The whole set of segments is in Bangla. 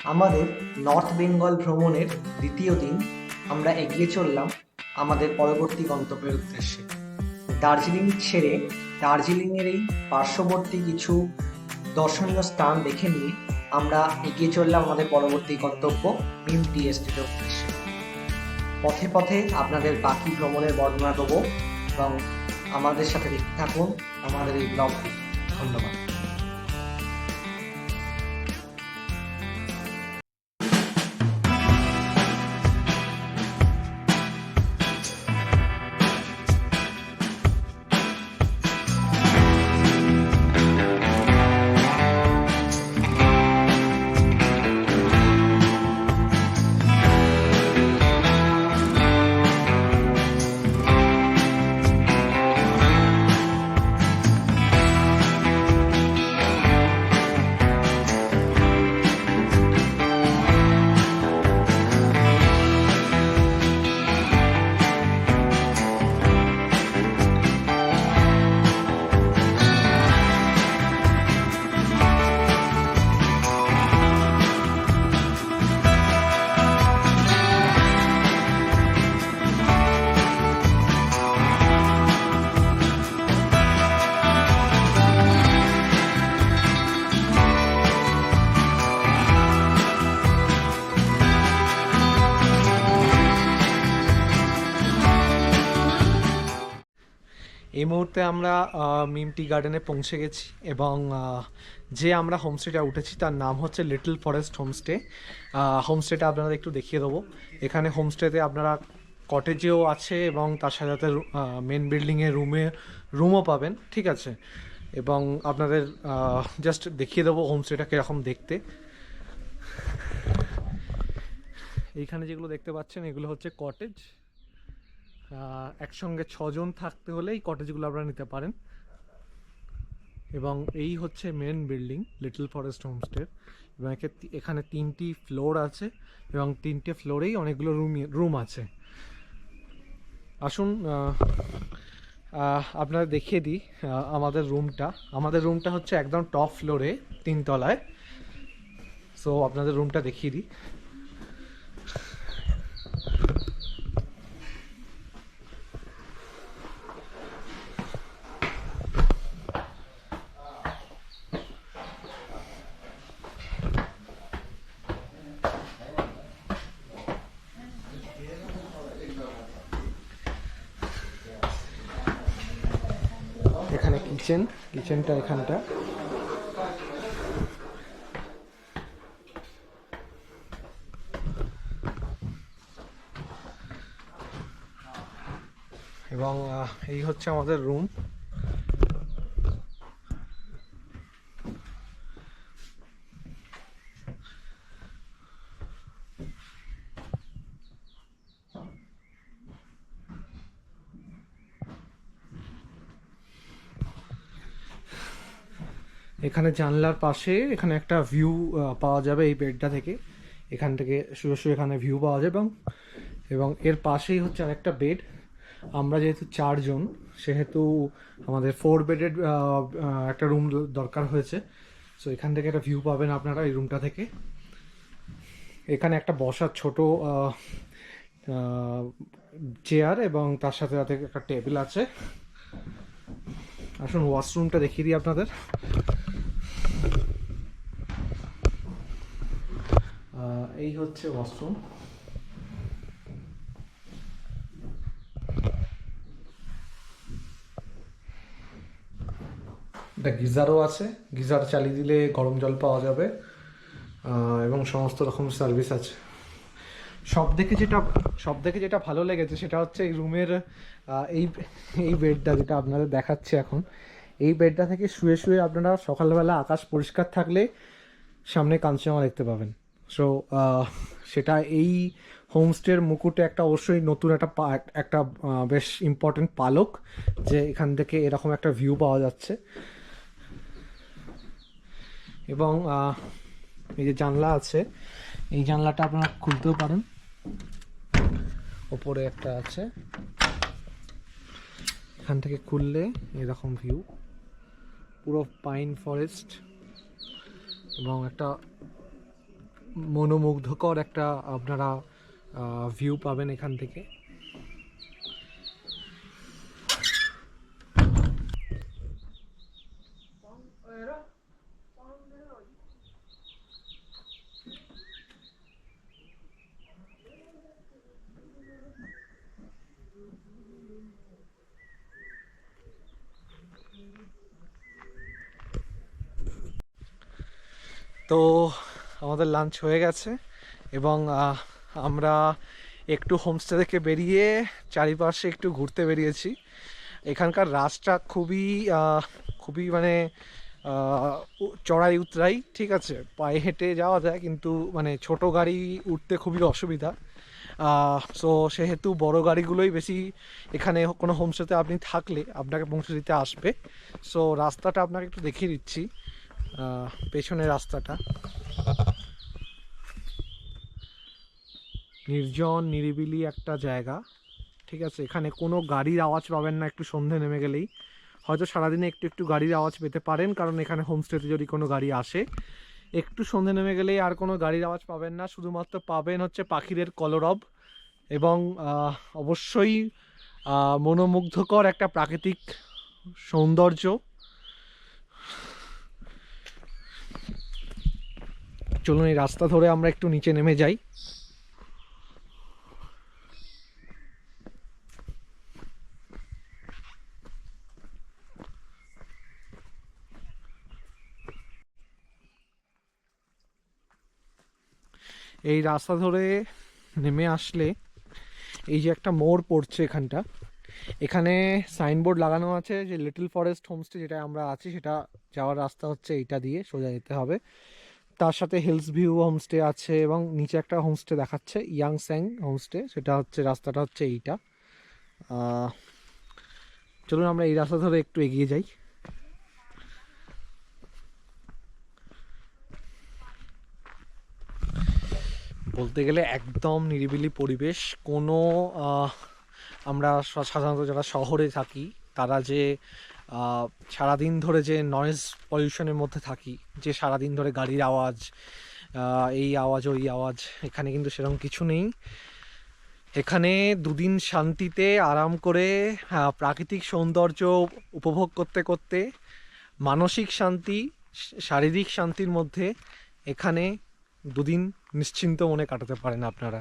আমাদের নর্থ বেঙ্গল ভ্রমণের দ্বিতীয় দিন আমরা এগিয়ে চললাম আমাদের পরবর্তী গন্তব্যের উদ্দেশ্যে। দার্জিলিং ছেড়ে দার্জিলিংয়ের এই পার্শ্ববর্তী কিছু দর্শনীয় স্থান দেখে নিয়ে আমরা এগিয়ে চললাম আমাদের পরবর্তী গন্তব্য মিম টি এস্টেটের উদ্দেশ্যে। পথে পথে আপনাদের বাকি ভ্রমণের বর্ণনা দেবো এবং আমাদের সাথে দেখতে থাকুন আমাদের এই ব্লগটি। ধন্যবাদ। এই মুহূর্তে আমরা মিম টি গার্ডেনে পৌঁছে গেছি এবং যে আমরা হোমস্টেটা উঠেছি তার নাম হচ্ছে লিটল ফরেস্ট হোমস্টে। হোমস্টেটা আপনারা একটু দেখিয়ে দেবো। এখানে হোমস্টেতে আপনারা কটেজেও আছে এবং তার সাথে সাথে মেন বিল্ডিংয়ে রুমও পাবেন, ঠিক আছে। এবং আপনাদের জাস্ট দেখিয়ে দেবো হোমস্টেটা কীরকম দেখতে। এইখানে যেগুলো দেখতে পাচ্ছেন এগুলো হচ্ছে কটেজ। একসঙ্গে 6 জন থাকতে হলে এই কটেজগুলো আপনারা নিতে পারেন। এবং এই হচ্ছে main building little forest homestay. এবং এখানে 3টি ফ্লোর আছে এবং 3টে ফ্লোরেই অনেকগুলো রুম আছে। আসুন আপনারা দেখিয়ে দিই আমাদের রুমটা হচ্ছে একদম টপ ফ্লোরে 3 তলায়। সো আপনাদের রুমটা দেখিয়ে দিই। এখানে কিচেনটা এখানটা। এবং এই হচ্ছে আমাদের রুম। এখানে জানলার পাশে এখানে একটা ভিউ পাওয়া যাবে এই বেডটা থেকে। এখান থেকে শুয়ে এখানে ভিউ পাওয়া যাবে এবং এর পাশেই হচ্ছে আরেকটা বেড। আমরা যেহেতু 4 জন সেহেতু আমাদের 4 বেডের একটা রুম দরকার হয়েছে। সো এখান থেকে একটা ভিউ পাবেন আপনারা এই রুমটা থেকে। এখানে একটা বসার ছোট চেয়ার এবং তার সাথে সাথে একটা টেবিল আছে। আসুন ওয়াশরুমটা দেখিয়ে দিই আপনাদের। এই হচ্ছে ওয়াশরুম। একটা গিজারও আছে, গিজার চালিয়ে দিলে গরম জল পাওয়া যাবে এবং সমস্ত রকম সার্ভিস আছে। সব থেকে যেটা ভালো লেগেছে সেটা হচ্ছে এই রুমের এই এই বেডটা যেটা আপনাদের দেখাচ্ছে এখন। এই বেডটা থেকে শুয়ে শুয়ে আপনারা সকালবেলা আকাশ পরিষ্কার থাকলে সামনে কাঞ্চনজঙ্ঘা দেখতে পাবেন। সো সেটা এই হোমস্টের মুকুটে একটা অবশ্যই নতুন একটা বেশ ইম্পর্টেন্ট পালক যে এখান থেকে এরকম একটা ভিউ পাওয়া যাচ্ছে। এবং এই যে জানলা আছে, এই জানলাটা আপনারা খুলতেও পারেন। ওপরে একটা আছে, এখান থেকে খুললে এরকম ভিউ, পুরো পাইন ফরেস্ট এবং একটা মনোমুগ্ধকর একটা আপনারা ভিউ পাবেন এখান থেকে। তো আমাদের লাঞ্চ হয়ে গেছে এবং আমরা একটু হোমস্টে থেকে বেরিয়ে চারিপাশে একটু ঘুরতে বেরিয়েছি। এখানকার রাস্তা খুবই মানে চড়াই উতরাই, ঠিক আছে, পায়ে হেঁটে যাওয়া যায় কিন্তু মানে ছোট গাড়ি উঠতে খুবই অসুবিধা। সো সেহেতু বড় গাড়িগুলোই বেশি এখানে কোনো হোমস্টেতে আপনি থাকলে আপনাকে পৌঁছে দিতে আসবে। সো রাস্তাটা আপনাকে একটু দেখিয়ে দিচ্ছি, পেছনের রাস্তাটা নির্জন নিরিবিলি একটা জায়গা, ঠিক আছে। এখানে কোনো গাড়ির আওয়াজ পাবেন না একটু সন্ধে নেমে গেলেই। হয়তো সারাদিনে একটু একটু গাড়ির আওয়াজ পেতে পারেন, কারণ এখানে হোমস্টেতে যদি কোনো গাড়ি আসে একটু সন্ধে নেমে গেলেই আর কোনো গাড়ির আওয়াজ পাবেন না। শুধুমাত্র পাবেন হচ্ছে পাখিদের কলরব এবং অবশ্যই মনোমুগ্ধকর একটা প্রাকৃতিক সৌন্দর্য। চলুন এই রাস্তা ধরে আমরা একটু নিচে নেমে যাই। এই রাস্তা ধরে নেমে আসলে এই যে একটা মোড় পড়ছে এখানটা, এখানে সাইনবোর্ড লাগানো আছে যে লিটল ফরেস্ট হোমস্টে, যেটা আমরা আছি সেটা যাওয়ার রাস্তা হচ্ছে এইটা দিয়ে সোজা যেতে হবে। তার সাথে হিলস ভিউ হোমস্টে আছে এবং নিচে একটা হোমস্টে দেখাচ্ছে ইয়াং স্যাং হোমস্টে, সেটা হচ্ছে রাস্তাটা হচ্ছে এইটা। চলুন আমরা এই রাস্তা ধরে একটু এগিয়ে যাই। বলতে গেলে একদম নিরিবিলি পরিবেশ। কোনো আমরা সাধারণত যারা শহরে থাকি তারা যে সারাদিন ধরে যে নয়েজ পলিউশনের মধ্যে থাকি, যে সারাদিন ধরে গাড়ির আওয়াজ, এই আওয়াজ ওই আওয়াজ, এখানে কিন্তু সেরকম কিছু নেই। এখানে দুদিন শান্তিতে আরাম করে প্রাকৃতিক সৌন্দর্য উপভোগ করতে করতে মানসিক শান্তি, শারীরিক শান্তির মধ্যে এখানে দুদিন নিশ্চিন্ত মনে কাটাতে পারেন আপনারা।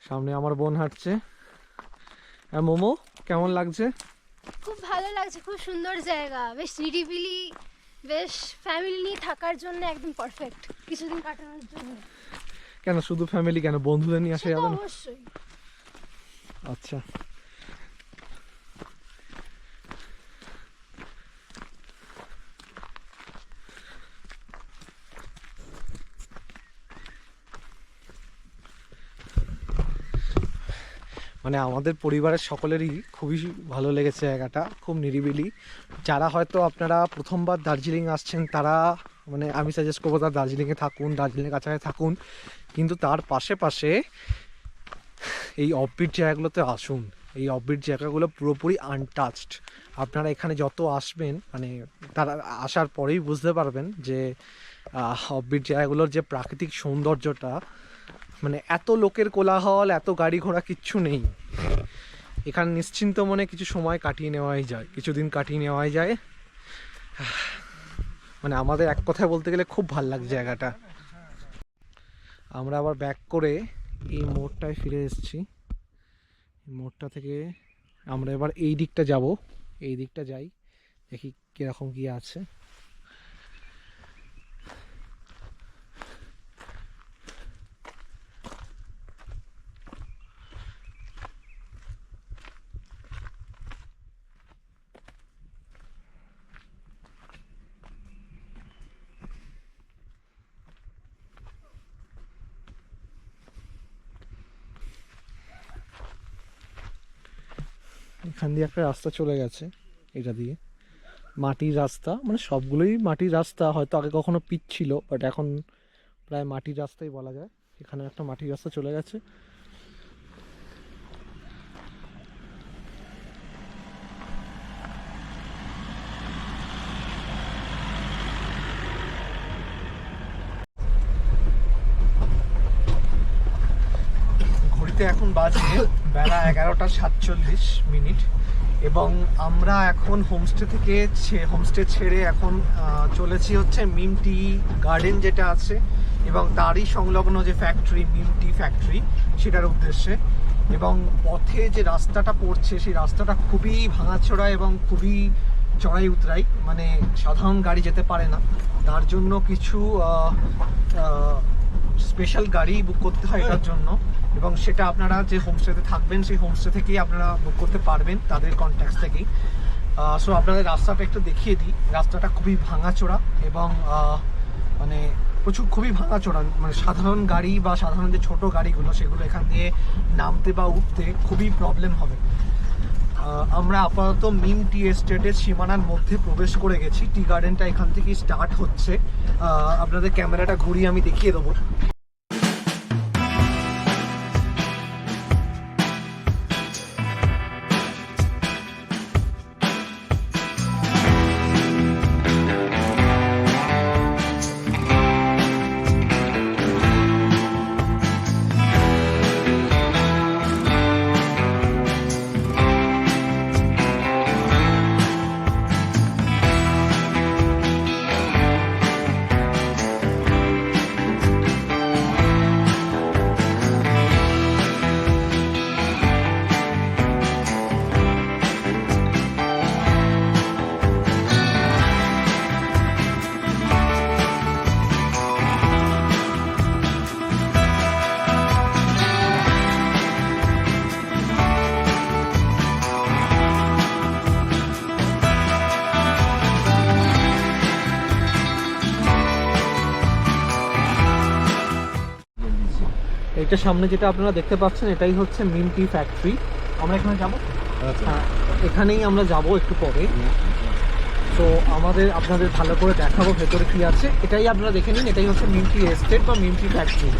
সামনে আমার বোন হাঁটছে। হ্যাঁ মোমো, কেমন লাগছে? খুব ভালো লাগছে, খুব সুন্দর জায়গা, বেশ নিরিবিলি, বেশ ফ্যামিলি নিয়ে থাকার জন্য একদম পারফেক্ট, কিছুদিন কাটানোর জন্য। কেন শুধু ফ্যামিলি, কেন বন্ধুদের নিয়ে আসা সে তো যাবে না? অবশ্যই। আচ্ছা, মানে আমাদের পরিবারের সকলেরই খুবই ভালো লেগেছে জায়গাটা, খুব নিরিবিলি। যারা হয়তো আপনারা প্রথমবার দার্জিলিং আসছেন তারা মানে আমি সাজেস্ট করবো তারা দার্জিলিংয়ে থাকুন, দার্জিলিংয়ের কাছাকাছি থাকুন, কিন্তু তার পাশে পাশে এই অফবিট জায়গাগুলোতে আসুন। এই অফবিট জায়গাগুলো পুরোপুরি আনটাচড। আপনারা এখানে যত আসবেন মানে তারা আসার পরেই বুঝতে পারবেন যে অফবিট জায়গাগুলোর যে প্রাকৃতিক সৌন্দর্যটা, মানে এত লোকের কোলাহল, এত গাড়ি ঘোড়া কিচ্ছু নেই। এখানে নিশ্চিন্ত মনে কিছু সময় কাটিয়ে নেওয়াই যায়, কিছুদিন কাটিয়ে নেওয়াই যায়। মানে আমাদের এক কথায় বলতে গেলে খুব ভাল লাগছে জায়গাটা। আমরা আবার ব্যাক করে এই মোড়টায় ফিরে এসেছি। মোড়টা থেকে আমরা এবার এই দিকটা যাব, এই দিকটা যাই, দেখি কীরকম কী আছে। এখান দিয়ে একটা রাস্তা চলে গেছে, এটা দিয়ে মাটির রাস্তা, মানে সবগুলোই মাটির রাস্তা, হয়তো আগে কখনো পিচ ছিল বাট এখন প্রায় মাটির রাস্তাই বলা যায়। এখানে একটা মাটির রাস্তা চলে গেছে। ঘড়িতে এখন বাজে বেলা 11:47 এবং আমরা এখন হোমস্টে ছেড়ে এখন চলেছি হচ্ছে মিম টি গার্ডেন যেটা আছে এবং তারই সংলগ্ন যে ফ্যাক্টরি, মিম টি ফ্যাক্টরি, সেটার উদ্দেশ্যে। এবং পথে যে রাস্তাটা পড়ছে সেই রাস্তাটা খুবই ভাঙাচোরা এবং খুবই চড়াই উতরাই, মানে সাধারণ গাড়ি যেতে পারে না। তার জন্য কিছু স্পেশাল গাড়ি বুক করতে হয় এটার জন্য, এবং সেটা আপনারা যে হোমস্টেতে থাকবেন সেই হোমস্টে থেকেই আপনারা বুক করতে পারবেন, তাদের কন্ট্যাক্ট থেকেই। সো আপনাদের রাস্তাটা একটু দেখিয়ে দিই। রাস্তাটা খুবই ভাঙাচোরা এবং মানে খুবই ভাঙাচোরা, মানে সাধারণ গাড়ি বা সাধারণ যে ছোটো গাড়িগুলো সেগুলো এখান দিয়ে নামতে বা উঠতে খুবই প্রবলেম হবে। আমরা আপাতত মিম টি এস্টেটের সীমানার মধ্যে প্রবেশ করে গেছি। টি গার্ডেনটা এখান থেকেই স্টার্ট হচ্ছে। আপনাদের ক্যামেরাটা ঘুরিয়ে আমি দেখিয়ে দেবো। এইটা সামনে যেটা আপনারা দেখতে পাচ্ছেন এটাই হচ্ছে মিম টি ফ্যাক্টরি। আমরা এখানে যাব, হ্যাঁ এখানেই আমরা যাব একটু পরে। তো আপনাদের ভালো করে দেখাবো ভেতরে কি আছে। এটাই আপনারা দেখে নিন, এটাই হচ্ছে মিম টি এস্টেট বা মিম টি ফ্যাক্টরি।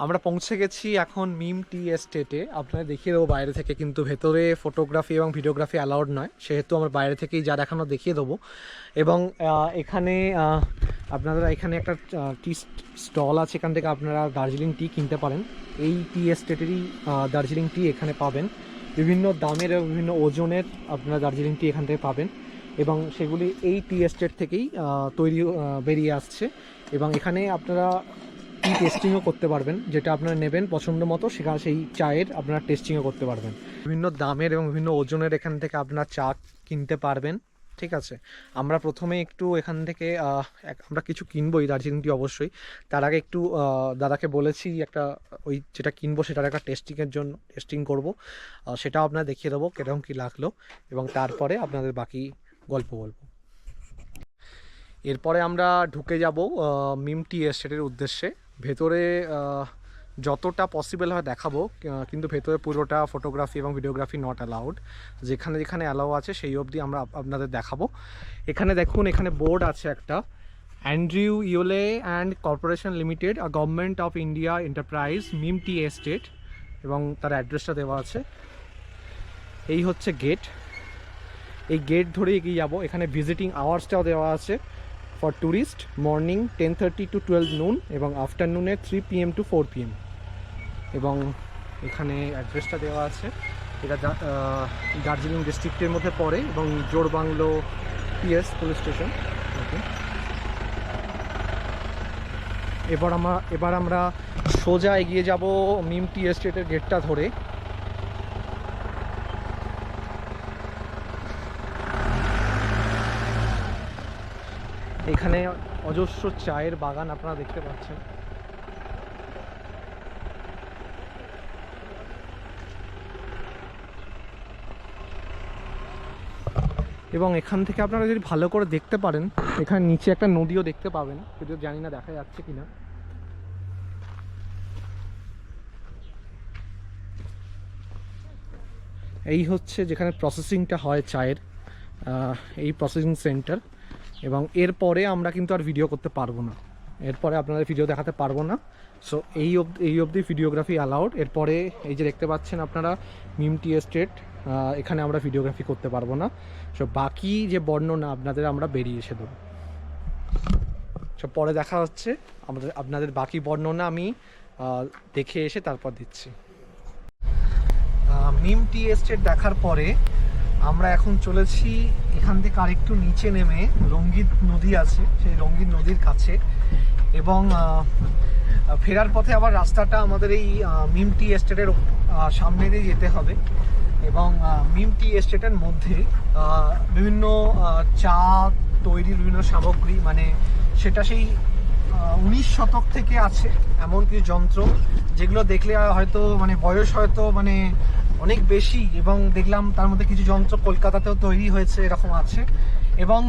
আমরা পৌঁছে গেছি এখন মিম টি এস্টেটে। আপনারা দেখিয়ে দেবো বাইরে থেকে, কিন্তু ভেতরে ফটোগ্রাফি এবং ভিডিওগ্রাফি অ্যালাউড নয়, সেহেতু আমরা বাইরে থেকেই যা দেখানো দেখিয়ে দেবো। এবং এখানে আপনারা এখানে একটা টি স্টল আছে, এখান থেকে আপনারা দার্জিলিং টি কিনতে পারেন। এই টি এস্টেটেরই দার্জিলিং টি এখানে পাবেন। বিভিন্ন দামের এবং বিভিন্ন ওজনের আপনারা দার্জিলিং টি এখান থেকে পাবেন, এবং সেগুলি এই টি এস্টেট থেকেই বেরিয়ে আসছে। এবং এখানে আপনারা টি টেস্টিংও করতে পারবেন, যেটা আপনারা নেবেন পছন্দ মতো সেখানে সেই চায়ের আপনারা টেস্টিংও করতে পারবেন। বিভিন্ন দামের এবং বিভিন্ন ওজনের এখান থেকে আপনারা চা কিনতে পারবেন, ঠিক আছে। আমরা প্রথমে একটু এখান থেকে আমরা কিছু কিনবোই দার্জিলিং টি অবশ্যই। তার আগে একটু দাদাকে বলেছি একটা ওই যেটা কিনবো সেটার একটা টেস্টিং করব, সেটাও আপনারা দেখিয়ে দেবো কীরকম কী লাগলো, এবং তারপরে আপনাদের বাকি গল্প বলবো। এরপরে আমরা ঢুকে যাব মিম টি এস্টেটের উদ্দেশ্যে। ভেতরে যতটা পসিবল হয় দেখাবো, কিন্তু ভেতরে পুরোটা ফটোগ্রাফি এবং ভিডিওগ্রাফি নট অ্যালাউড। যেখানে যেখানে অ্যালাউ আছে সেই অবধি আমরা আপনাদের দেখাবো। এখানে দেখুন, এখানে বোর্ড আছে একটা, Andrew Yule and corporation limited, a government of India enterprise, Mim tea estate, এবং তার অ্যাড্রেসটা দেওয়া আছে। এই হচ্ছে গেট। এই গেট ধরে এগিয়ে যাবো। এখানে ভিজিটিং আওয়ার্সটাও দেওয়া আছে for tourist, morning 10:30 to 12 noon এবং আফটারনুনে 3 PM to 4 PM। এবং এখানে অ্যাড্রেসটা দেওয়া আছে। এটা দার্জিলিং ডিস্ট্রিক্টের মধ্যে পড়ে এবং জোরবাংলো PS পুলিশ স্টেশন। ওকে, এবার আমরা সোজা এগিয়ে যাব মিম টি এস্টেটের গেটটা ধরে। এখানে অজস্র চায়ের বাগান আপনারা দেখতে পাচ্ছেন। এবং এখান থেকে আপনারা যদি ভালো করে দেখতে পারেন, এখানে নিচে একটা নদীও দেখতে পাবেন, যদিও জানি না দেখা যাচ্ছে কিনা। এই হচ্ছে যেখানে প্রসেসিংটা হয় চায়ের, এই প্রসেসিং সেন্টার। এবং এরপরে আমরা কিন্তু আর ভিডিও করতে পারবো না, এরপরে আপনাদের ভিডিও দেখাতে পারবো না। সো এই অবধি ভিডিওগ্রাফি অ্যালাউড। এরপরে এই যে দেখতে পাচ্ছেন আপনারা মিম টি এস্টেট, এখানে আমরা ভিডিওগ্রাফি করতে পারবো না। সো বাকি যে বর্ণনা আপনাদের আমরা বেরিয়ে এসে দেবো। সো পরে দেখা হচ্ছে, আপনাদের বাকি বর্ণনা আমি দেখে এসে তারপর দিচ্ছি। মিম টি এস্টেট দেখার পরে আমরা এখন চলেছি এখান থেকে আরেকটু নিচে নেমে রঙ্গিত নদী আছে, সেই রঙ্গিত নদীর কাছে। এবং ফেরার পথে আবার রাস্তাটা আমাদের এই মিম টি এস্টেটের সামনে দিয়ে যেতে হবে। এবং মিম টি এস্টেটের মধ্যে বিভিন্ন চা তৈরির বিভিন্ন সামগ্রী, মানে সেটা সেই 19 শতক থেকে আছে এমন কিছু যন্ত্র, যেগুলো দেখলে হয়তো মানে বয়স হয়তো মানে অনেক বেশি। এবং দেখলাম তার মধ্যে কিছু যন্ত্র কলকাতাতেও তৈরি হয়েছে, এরকম আছে। এবং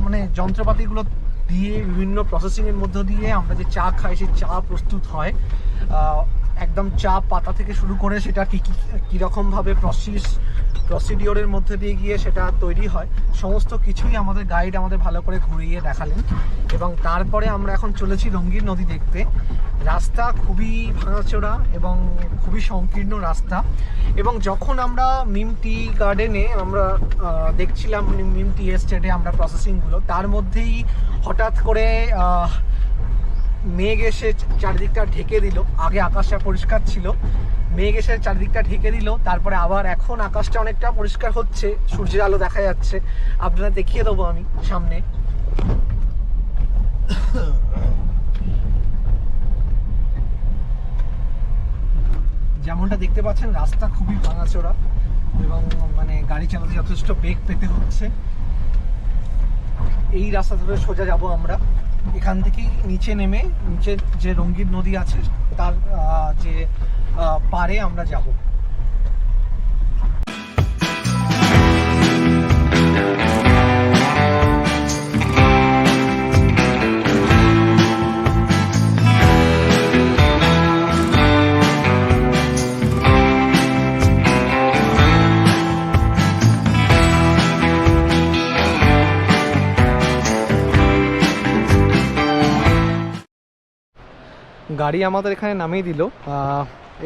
মানে যন্ত্রপাতিগুলো দিয়ে বিভিন্ন প্রসেসিংয়ের মধ্য দিয়ে আমরা যে চা খাই, সেই চা প্রস্তুত হয়। একদম চা পাতা থেকে শুরু করে সেটা কীরকমভাবে প্রসিডিওরের মধ্যে দিয়ে গিয়ে সেটা তৈরি হয়, সমস্ত কিছুই আমাদের গাইড আমাদের ভালো করে ঘুরিয়ে দেখালেন। এবং তারপরে আমরা এখন চলেছি রঙ্গিত নদী দেখতে। রাস্তা খুবই ভাঙাচোরা এবং খুবই সংকীর্ণ রাস্তা। এবং যখন আমরা মিম টি গার্ডেনে আমরা দেখছিলাম, মিম টি এস্টেটে আমরা প্রসেসিংগুলো, তার মধ্যেই হঠাৎ করে মেঘ এসে চারিদিকটা ঢেকে দিল। আগে আকাশটা পরিষ্কার ছিল, মেঘ এসে চারিদিকটা ঢেকে দিল। তারপরে আবার এখন আকাশটা অনেকটা পরিষ্কার হচ্ছে, সূর্যের আলো দেখা যাচ্ছে। আপনারা দেখিয়ে দেবো আমি সামনে। যেমনটা দেখতে পাচ্ছেন, রাস্তা খুবই ভাঙাচোরা এবং মানে গাড়ি চালাতে যথেষ্ট বেগ পেতে হচ্ছে। এই রাস্তা ধরে সোজা যাব আমরা। এখান থেকেই নিচে নেমে নিচে যে রঙ্গিত নদী আছে তার যে পারে আমরা যাব। গাড়ি আমাদের এখানে নামিয়ে দিল।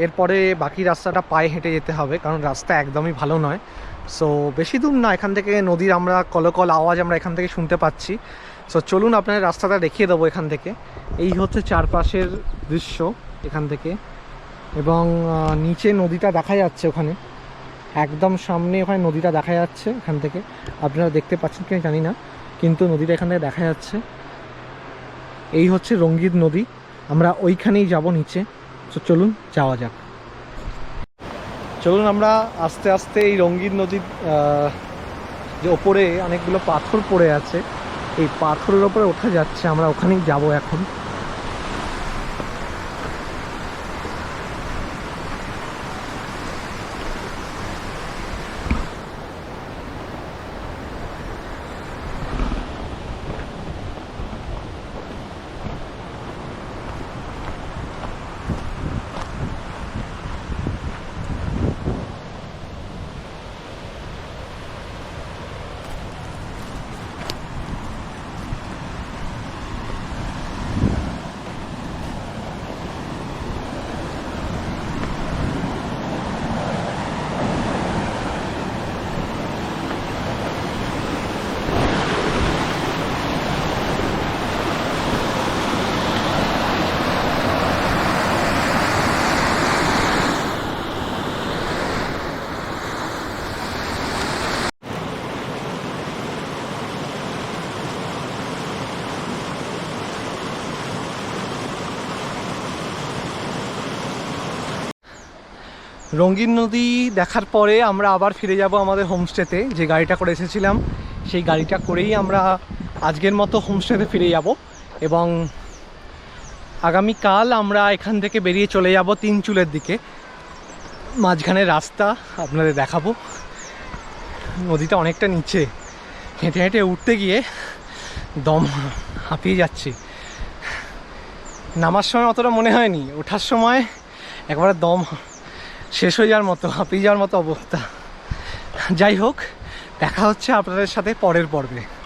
এরপরে বাকি রাস্তাটা পায়ে হেঁটে যেতে হবে, কারণ রাস্তা একদমই ভালো নয়। সো বেশি দূর না, এখান থেকে নদীর আমরা কলকল আওয়াজ আমরা এখান থেকে শুনতে পাচ্ছি। সো চলুন আপনার রাস্তাটা দেখিয়ে দেবো এখান থেকে। এই হচ্ছে চারপাশের দৃশ্য এখান থেকে। এবং নিচে নদীটা দেখা যাচ্ছে, ওখানে একদম সামনে ওখানে নদীটা দেখা যাচ্ছে। এখান থেকে আপনারা দেখতে পাচ্ছেন কি জানি না, কিন্তু নদীটা এখান থেকে দেখা যাচ্ছে। এই হচ্ছে রঙ্গিত নদী, আমরা ওইখানেই যাব নিচে। তো চলুন যাওয়া যাক। চলুন আমরা আস্তে আস্তে এই রঙ্গিত নদীর যে ওপরে অনেকগুলো পাথর পড়ে আছে, এই পাথরের ওপরে ওঠা যাচ্ছে, আমরা ওখানেই যাব এখন। রঙ্গিত নদী দেখার পরে আমরা আবার ফিরে যাব আমাদের হোমস্টেতে। যে গাড়িটা করে এসেছিলাম সেই গাড়িটা করেই আমরা আজকের মতো হোমস্টেতে ফিরে যাব। এবং আগামীকাল আমরা এখান থেকে বেরিয়ে চলে যাব তিনচুলের দিকে। মাঝখানে রাস্তা আপনাদের দেখাবো। নদীটা অনেকটা নিচে, হেঁটে হেঁটে উঠতে গিয়ে দম হাঁপিয়ে যাচ্ছি। নামার সময় অতটা মনে হয়নি, ওঠার সময় একবারে দম শেষ হয়ে যাওয়ার মতো, হাঁপিয়ে যাওয়ার মতো অবস্থা। যাই হোক, দেখা হচ্ছে আপনাদের সাথে পরের পর্বে।